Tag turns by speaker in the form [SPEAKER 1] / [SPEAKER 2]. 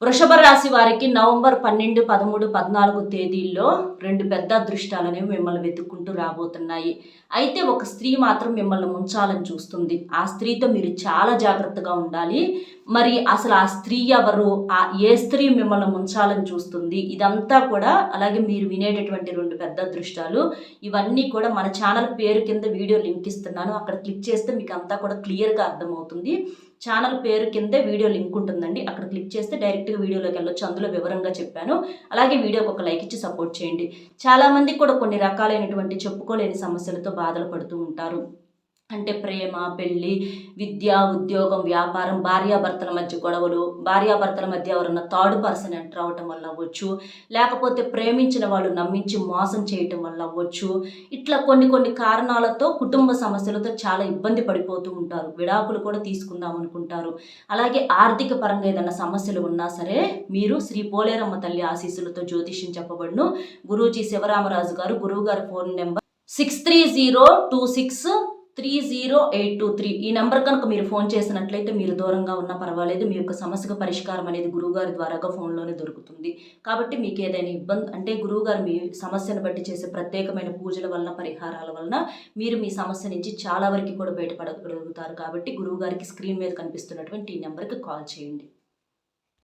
[SPEAKER 1] వృషభ రాశి వారికి నవంబర్ 12, 13, 14 తేదీల్లో 2 పెద్ద అదృష్టాలనేవి మిమ్మల్ని వెతుక్కుంటూ రాబోతున్నాయి. అయితే ఒక స్త్రీ మాత్రం మిమ్మల్ని ముంచాలని చూస్తుంది. ఆ స్త్రీతో మీరు చాలా జాగ్రత్తగా ఉండాలి. మరి అసలు ఆ స్త్రీ ఎవరు? ఏ స్త్రీ మిమ్మల్ని ముంచాలని చూస్తుంది? ఇదంతా కూడా అలాగే మీరు వినేటటువంటి 2 పెద్ద అదృష్టాలు ఇవన్నీ కూడా మన ఛానల్ పేరు కింద వీడియో లింక్ ఇస్తున్నాను. అక్కడ క్లిక్ చేస్తే మీకు అంతా కూడా క్లియర్‌గా అర్థమవుతుంది. ఛానల్ పేరు కిందే వీడియో లింక్ ఉంటుందండి. అక్కడ క్లిక్ చేస్తే డైరెక్ట్‌గా వీడియోలోకి వెళ్ళొచ్చు. అందులో వివరంగా చెప్పాను. అలాగే వీడియోకి ఒక లైక్ ఇచ్చి సపోర్ట్ చేయండి. చాలామంది కూడా కొన్ని రకాలైనటువంటి చెప్పుకోలేని సమస్యలతో బాధలు పడుతూ ఉంటారు. అంటే ప్రేమ, పెళ్లి, విద్య, ఉద్యోగం, వ్యాపారం, భార్యాభర్తల మధ్య గొడవలు, భార్యాభర్తల మధ్య ఎవరన్నా థర్డ్ పర్సన్ ఎంటర్ అవ్వటం వల్ల అవ్వచ్చు, లేకపోతే ప్రేమించిన వాళ్ళు నమ్మించి మోసం చేయటం వల్ల అవ్వచ్చు. ఇట్లా కొన్ని కారణాలతో కుటుంబ సమస్యలతో చాలా ఇబ్బంది పడిపోతూ ఉంటారు. విడాకులు కూడా తీసుకుందాం అనుకుంటారు. అలాగే ఆర్థిక పరంగా ఏదైనా సమస్యలు ఉన్నా సరే మీరు శ్రీ పోలేరమ్మ తల్లి ఆశీస్సులతో జ్యోతిష్యం చెప్పబడును. గురూజీ శివరామరాజు గారు, గురువు గారి ఫోన్ నెంబర్ 6302263083. ఈ నెంబర్ కనుక మీరు ఫోన్ చేసినట్లయితే మీరు దూరంగా ఉన్నా పర్వాలేదు, మీ యొక్క సమస్యకు పరిష్కారం అనేది గురువుగారి ద్వారాగా ఫోన్లోనే దొరుకుతుంది. కాబట్టి మీకు ఏదైనా ఇబ్బంది అంటే గురువుగారు మీ సమస్యను బట్టి చేసే ప్రత్యేకమైన పూజల వలన, పరిహారాల వలన మీరు మీ సమస్య నుంచి చాలా వరకు కూడా బయటపడగలుగుతారు. కాబట్టి గురువుగారికి స్క్రీన్ మీద కనిపిస్తున్నటువంటి ఈ నెంబర్కి కాల్ చేయండి.